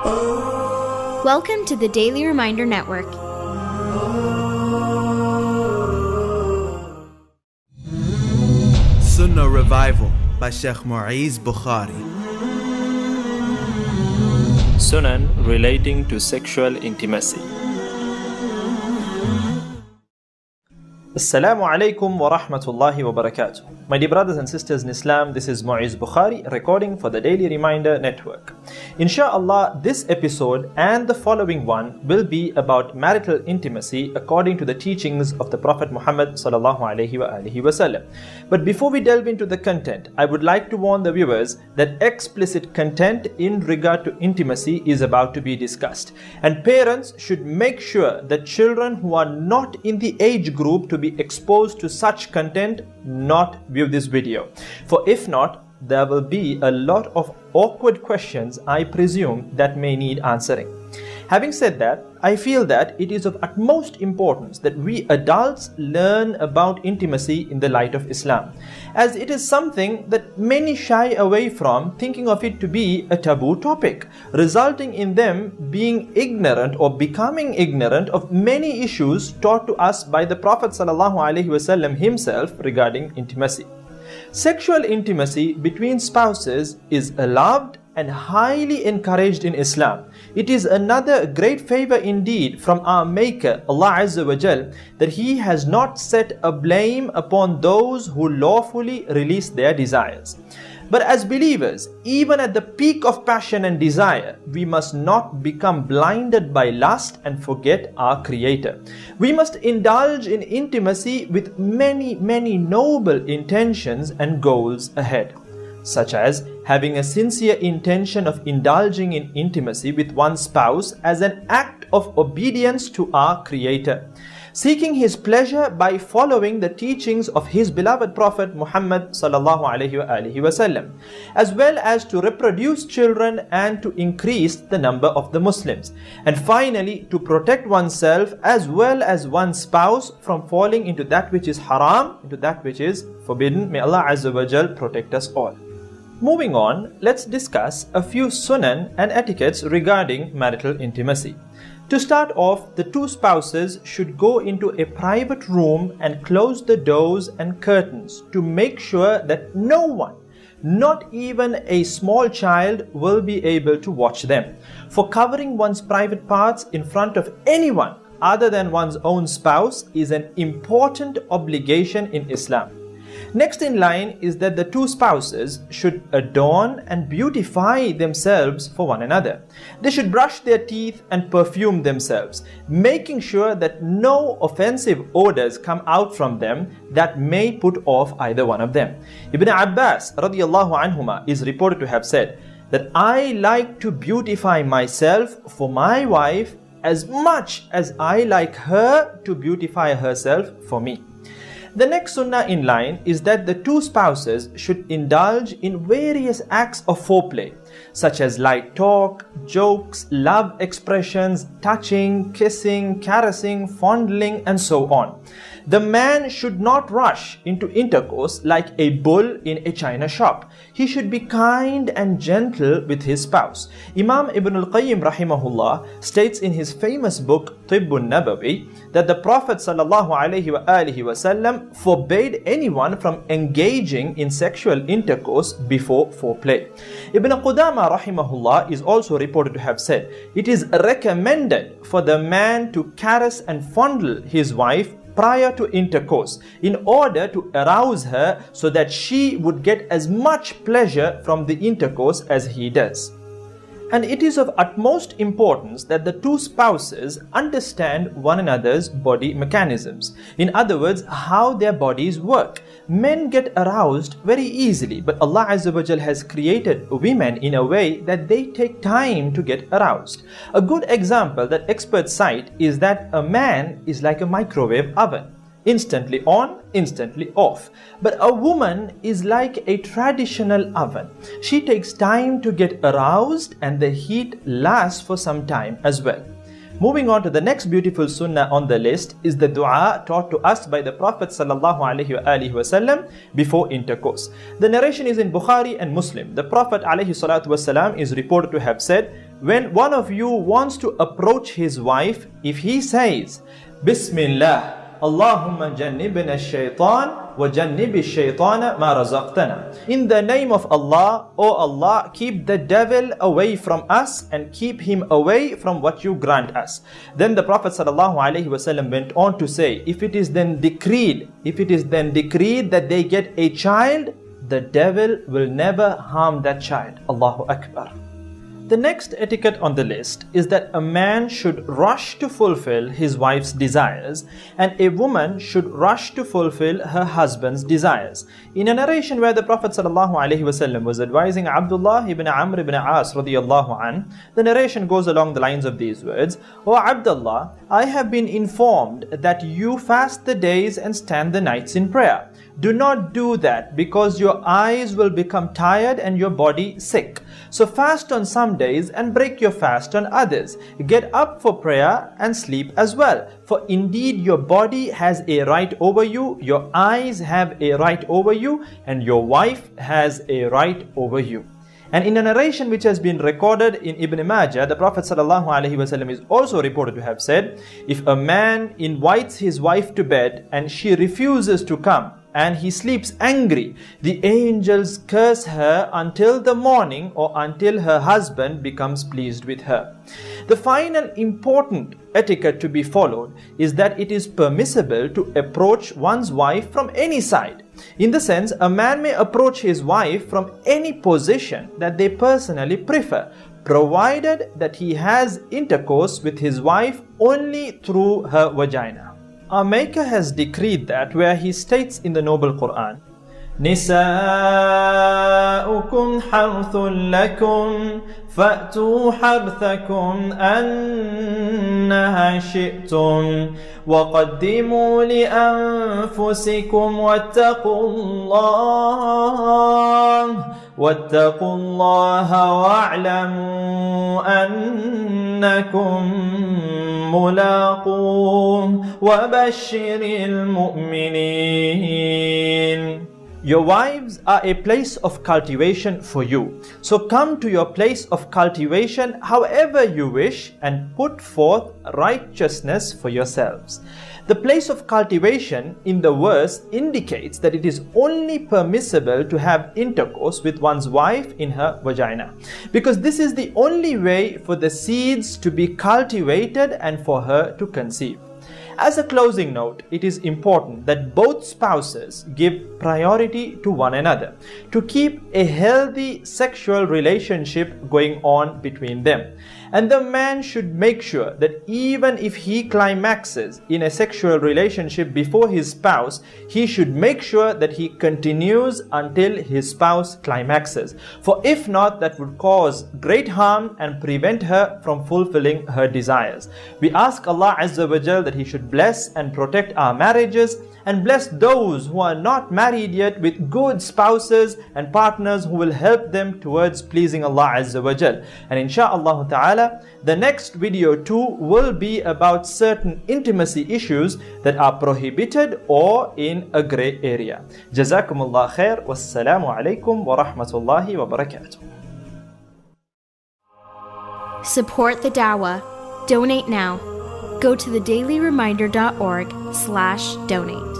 Welcome to the Daily Reminder Network. Sunnah Revival by Sheikh Muiz Bukhary. Sunan relating to sexual intimacy. Assalamu alaikum wa rahmatullahi wa barakatuh. My dear brothers and sisters in Islam, this is Muiz Bukhary recording for the Daily Reminder Network. Inshallah, this episode and the following one will be about marital intimacy according to the teachings of the Prophet Muhammad sallallahu alaihi wasallam. But before we delve into the content, I would like to warn the viewers that explicit content in regard to intimacy is about to be discussed, and parents should make sure that children who are not in the age group to be exposed to such content not view this video. For if not, there will be a lot of awkward questions, I presume, that may need answering. Having said that, I feel that it is of utmost importance that we adults learn about intimacy in the light of Islam, as it is something that many shy away from, thinking of it to be a taboo topic, resulting in them being ignorant or becoming ignorant of many issues taught to us by the Prophet ﷺ himself regarding intimacy. Sexual intimacy between spouses is allowed and highly encouraged in Islam. It is another great favor indeed from our Maker, Allah Azza wa Jal, that He has not set a blame upon those who lawfully release their desires. But as believers, even at the peak of passion and desire, we must not become blinded by lust and forget our Creator. We must indulge in intimacy with many noble intentions and goals ahead, such as having a sincere intention of indulging in intimacy with one's spouse as an act of obedience to our Creator, seeking His pleasure by following the teachings of His beloved Prophet Muhammad sallallahu alaihi wasallam, as well as to reproduce children and to increase the number of the Muslims, and finally to protect oneself as well as one's spouse from falling into that which is haram, into that which is forbidden. May Allah Azza wa Jal protect us all. Moving on, let's discuss a few sunan and etiquettes regarding marital intimacy. To start off, the two spouses should go into a private room and close the doors and curtains to make sure that no one, not even a small child, will be able to watch them. For covering one's private parts in front of anyone other than one's own spouse is an important obligation in Islam. Next in line is that the two spouses should adorn and beautify themselves for one another. They should brush their teeth and perfume themselves, making sure that no offensive odors come out from them that may put off either one of them. Ibn Abbas radiyallahu anhuma is reported to have said that I like to beautify myself for my wife as much as I like her to beautify herself for me. The next sunnah in line is that the two spouses should indulge in various acts of foreplay, such as light talk, jokes, love expressions, touching, kissing, caressing, fondling, and so on. The man should not rush into intercourse like a bull in a china shop. He should be kind and gentle with his spouse. Imam Ibn al-Qayyim rahimahullah states in his famous book Tibbun Nabawi that the Prophet sallallahu alaihi wasallam forbade anyone from engaging in sexual intercourse before foreplay. Ibn Qudama rahimahullah is also reported to have said, it is recommended for the man to caress and fondle his wife prior to intercourse in order to arouse her so that she would get as much pleasure from the intercourse as he does. And it is of utmost importance that the two spouses understand one another's body mechanisms. In other words, how their bodies work. Men get aroused very easily, but Allah Azza wa Jal has created women in a way that they take time to get aroused. A good example that experts cite is that a man is like a microwave oven. Instantly on, instantly off. But a woman is like a traditional oven. She takes time to get aroused and the heat lasts for some time as well. Moving on to the next beautiful sunnah on the list is the dua taught to us by the Prophet ﷺ before intercourse. The narration is in Bukhari and Muslim. The Prophet ﷺ is reported to have said, when one of you wants to approach his wife, if he says, Bismillah, Allahumma jannibna shaitan wa jannibi shaitana ma razaqtana. In the name of Allah, O Allah, keep the devil away from us and keep him away from what you grant us. Then the Prophet ﷺ went on to say, if it is then decreed that they get a child, the devil will never harm that child. Allahu Akbar. The next etiquette on the list is that a man should rush to fulfill his wife's desires and a woman should rush to fulfill her husband's desires. In a narration where the Prophet ﷺ was advising Abdullah ibn Amr ibn As radiyallahu an, the narration goes along the lines of these words, O Abdullah, I have been informed that you fast the days and stand the nights in prayer. Do not do that because your eyes will become tired and your body sick. So fast on some days and break your fast on others. Get up for prayer and sleep as well. For indeed your body has a right over you, your eyes have a right over you, and your wife has a right over you. And in a narration which has been recorded in Ibn Majah, the Prophet ﷺ is also reported to have said, if a man invites his wife to bed and she refuses to come, and he sleeps angry, the angels curse her until the morning or until her husband becomes pleased with her. The final important etiquette to be followed is that it is permissible to approach one's wife from any side. In the sense, a man may approach his wife from any position that they personally prefer, provided that he has intercourse with his wife only through her vagina. Our Maker has decreed that where he states in the Noble Quran, نساؤكم حرث لكم فأتوا حرثكم أنها شئتم وقدموا لأنفسكم واتقوا الله واعلموا أنكم ملاقوه وبشر المؤمنين. Your wives are a place of cultivation for you. So come to your place of cultivation however you wish and put forth righteousness for yourselves. The place of cultivation in the verse indicates that it is only permissible to have intercourse with one's wife in her vagina, because this is the only way for the seeds to be cultivated and for her to conceive. As a closing note, it is important that both spouses give priority to one another to keep a healthy sexual relationship going on between them. And the man should make sure that even if he climaxes in a sexual relationship before his spouse, he should make sure that he continues until his spouse climaxes. For if not, that would cause great harm and prevent her from fulfilling her desires. We ask Allah Azza wa Jal that He should bless and protect our marriages and bless those who are not married yet with good spouses and partners who will help them towards pleasing Allah Azza wa Jal. And insha'Allah ta'ala, the next video too will be about certain intimacy issues that are prohibited or in a grey area. Jazakumullah khair. Wassalamu alaikum wa rahmatullahi wa barakatuh. Support the Dawah. Donate now. Go to thedailyreminder.org/donate.